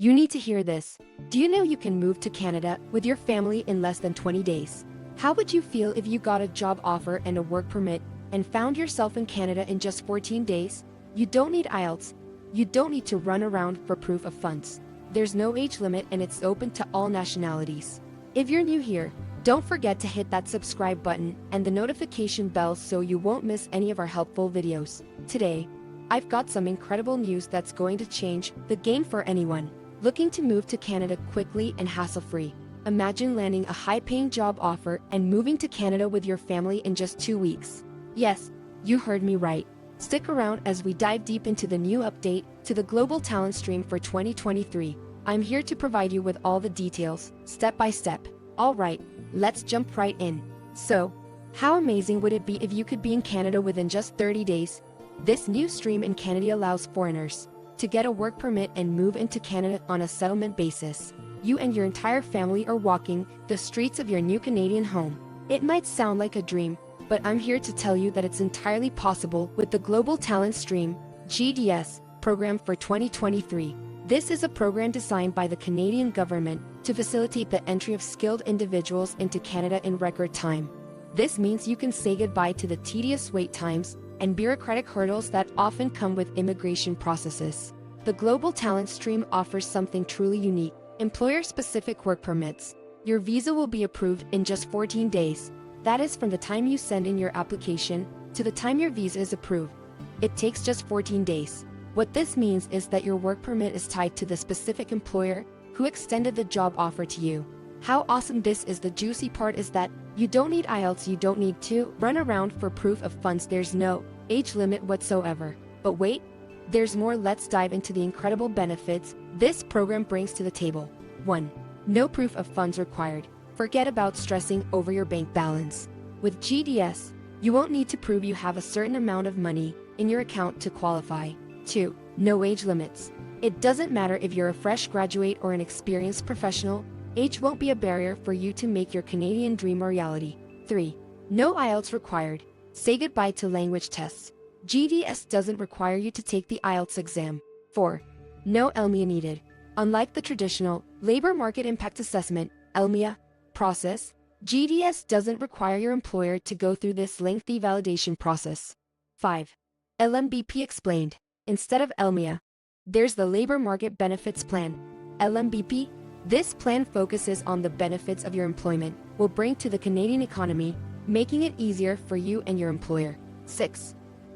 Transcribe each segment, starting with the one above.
You need to hear this. Do you know you can move to Canada with your family in less than 20 days? How would you feel if you got a job offer and a work permit and found yourself in Canada in just 14 days? You don't need IELTS. You don't need to run around for proof of funds. There's no age limit and it's open to all nationalities. If you're new here, don't forget to hit that subscribe button and the notification bell so you won't miss any of our helpful videos. Today, I've got some incredible news that's going to change the game for anyone looking to move to Canada quickly and hassle-free. Imagine landing a high-paying job offer and moving to Canada with your family in just 2 weeks. Yes, you heard me right. Stick around as we dive deep into the new update to the Global Talent Stream for 2023. I'm here to provide you with all the details, step by step. All right, let's jump right in. So, how amazing would it be if you could be in Canada within just 30 days? This new stream in Canada allows foreigners to get a work permit and move into Canada on a settlement basis. You and your entire family are walking the streets of your new Canadian home. It might sound like a dream, but I'm here to tell you that it's entirely possible with the Global Talent Stream (GTS) program for 2023. This is a program designed by the Canadian government to facilitate the entry of skilled individuals into Canada in record time. This means you can say goodbye to the tedious wait times and bureaucratic hurdles that often come with immigration processes. The Global Talent Stream offers something truly unique: employer-specific work permits. Your visa will be approved in just 14 days. That is from the time you send in your application to the time your visa is approved. It takes just 14 days. What this means is that your work permit is tied to the specific employer who extended the job offer to you. How awesome this is! The juicy part is that you don't need IELTS, you don't need to run around for proof of funds, there's no age limit whatsoever. But wait, there's more. Let's dive into the incredible benefits this program brings to the table. 1. No proof of funds required. Forget about stressing over your bank balance. With GTS, you won't need to prove you have a certain amount of money in your account to qualify. 2. No age limits. It doesn't matter if you're a fresh graduate or an experienced professional, age won't be a barrier for you to make your Canadian dream a reality. 3. No IELTS required. Say goodbye to language tests. GTS doesn't require you to take the IELTS exam. 4. No LMIA needed. Unlike the traditional Labor Market Impact Assessment (LMIA) process, GTS doesn't require your employer to go through this lengthy validation process. 5. LMBP explained. Instead of LMIA, there's the Labor Market Benefits Plan. LMBP. This plan focuses on the benefits of your employment will bring to the Canadian economy, making it easier for you and your employer. 6.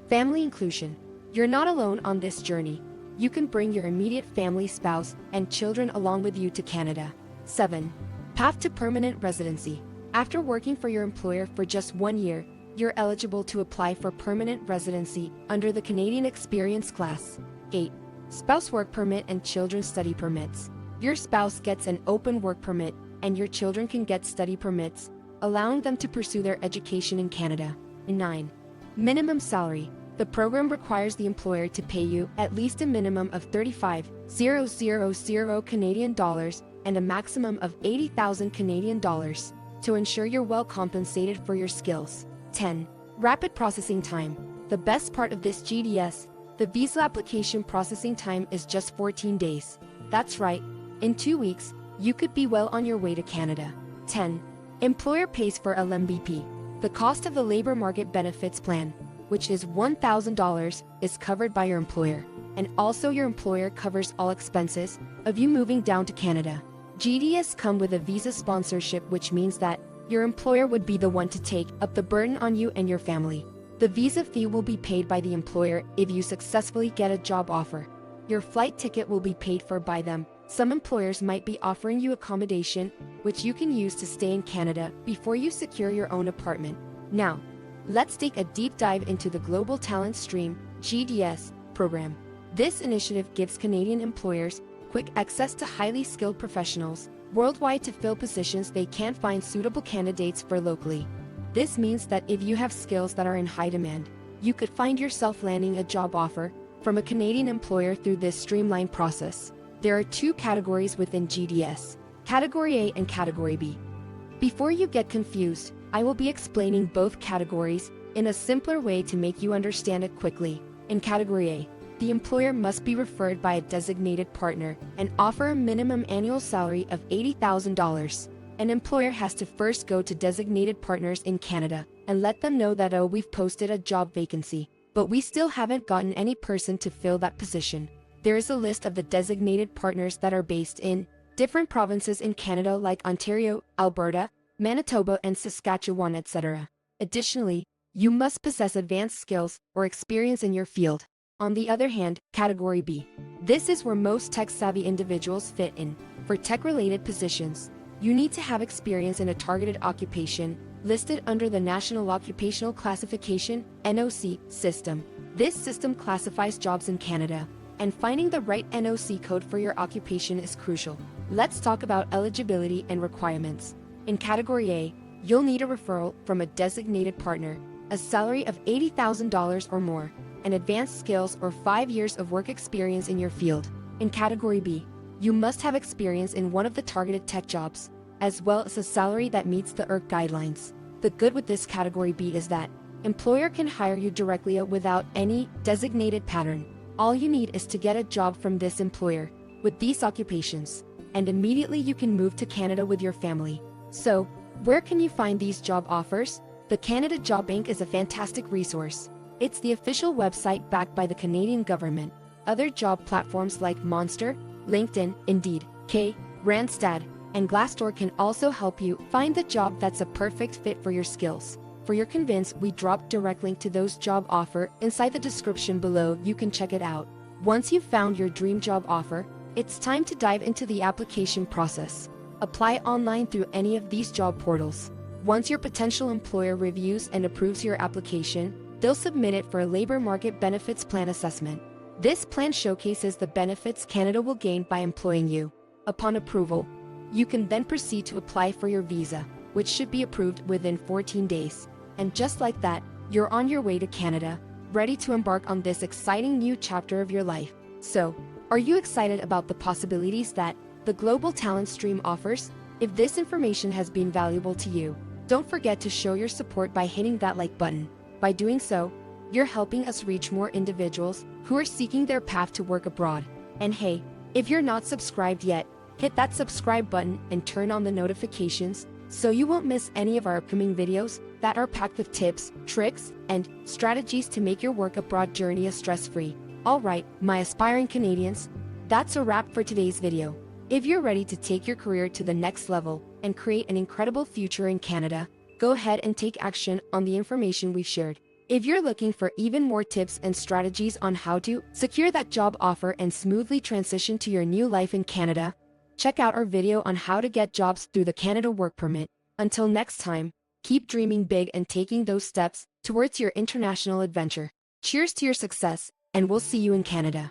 Family inclusion. You're not alone on this journey. You can bring your immediate family, spouse, and children along with you to Canada. 7. Path to permanent residency. After working for your employer for just 1 year, you're eligible to apply for permanent residency under the Canadian Experience Class. 8. Spouse work permit and children study permits. Your spouse gets an open work permit, and your children can get study permits, allowing them to pursue their education in Canada. 9. Minimum salary. The program requires the employer to pay you at least a minimum of 35,000 Canadian dollars and a maximum of 80,000 Canadian dollars to ensure you're well compensated for your skills. 10. Rapid processing time. The best part of this GTS, the visa application processing time is just 14 days. That's right. In 2 weeks, you could be well on your way to Canada. 10. Employer pays for LMBP. The cost of the Labor Market Benefits Plan, which is $1,000, is covered by your employer, and also your employer covers all expenses of you moving down to Canada. GTS come with a visa sponsorship, which means that your employer would be the one to take up the burden on you and your family. The visa fee will be paid by the employer if you successfully get a job offer. Your flight ticket will be paid for by them. Some employers might be offering you accommodation, which you can use to stay in Canada before you secure your own apartment. Now, let's take a deep dive into the Global Talent Stream (GTS) program. This initiative gives Canadian employers quick access to highly skilled professionals worldwide to fill positions they can't find suitable candidates for locally. This means that if you have skills that are in high demand, you could find yourself landing a job offer from a Canadian employer through this streamlined process. There are 2 categories within GTS: Category A and Category B. Before you get confused, I will be explaining both categories in a simpler way to make you understand it quickly. In Category A, the employer must be referred by a designated partner and offer a minimum annual salary of $80,000. An employer has to first go to designated partners in Canada and let them know that, oh, we've posted a job vacancy, but we still haven't gotten any person to fill that position. There is a list of the designated partners that are based in different provinces in Canada like Ontario, Alberta, Manitoba, and Saskatchewan, etc. Additionally, you must possess advanced skills or experience in your field. On the other hand, Category B. This is where most tech-savvy individuals fit in. For tech-related positions, you need to have experience in a targeted occupation listed under the National Occupational Classification (NOC) system. This system classifies jobs in Canada, and finding the right NOC code for your occupation is crucial. Let's talk about eligibility and requirements. In Category A, you'll need a referral from a designated partner, a salary of $80,000 or more, and advanced skills or 5 years of work experience in your field. In Category B, you must have experience in one of the targeted tech jobs, as well as a salary that meets the ERC guidelines. The good with this Category B is that employer can hire you directly without any designated pattern. All you need is to get a job from this employer with these occupations, and immediately you can move to Canada with your family. So, where can you find these job offers? The Canada Job Bank is a fantastic resource. It's the official website backed by the Canadian government. Other job platforms like Monster, LinkedIn, Indeed, Randstad, and Glassdoor can also help you find the job that's a perfect fit for your skills. For your convenience, we dropped direct link to those job offer inside the description below. You can check it out. Once you've found your dream job offer, it's time to dive into the application process. Apply online through any of these job portals. Once your potential employer reviews and approves your application, they'll submit it for a labor market benefits plan assessment. This plan showcases the benefits Canada will gain by employing you. Upon approval, you can then proceed to apply for your visa, which should be approved within 14 days. And just like that, you're on your way to Canada, ready to embark on this exciting new chapter of your life. So, are you excited about the possibilities that the global talent stream offers? If this information has been valuable to you, don't forget to show your support by hitting that like button. By doing so, you're helping us reach more individuals who are seeking their path to work abroad. And hey, if you're not subscribed yet, hit that subscribe button and turn on the notifications so you won't miss any of our upcoming videos that are packed with tips, tricks, and strategies to make your work abroad journey stress-free. Alright, my aspiring Canadians, that's a wrap for today's video. If you're ready to take your career to the next level and create an incredible future in Canada, go ahead and take action on the information we've shared. If you're looking for even more tips and strategies on how to secure that job offer and smoothly transition to your new life in Canada, check out our video on how to get jobs through the Canada Work Permit. Until next time, keep dreaming big and taking those steps towards your international adventure. Cheers to your success, and we'll see you in Canada.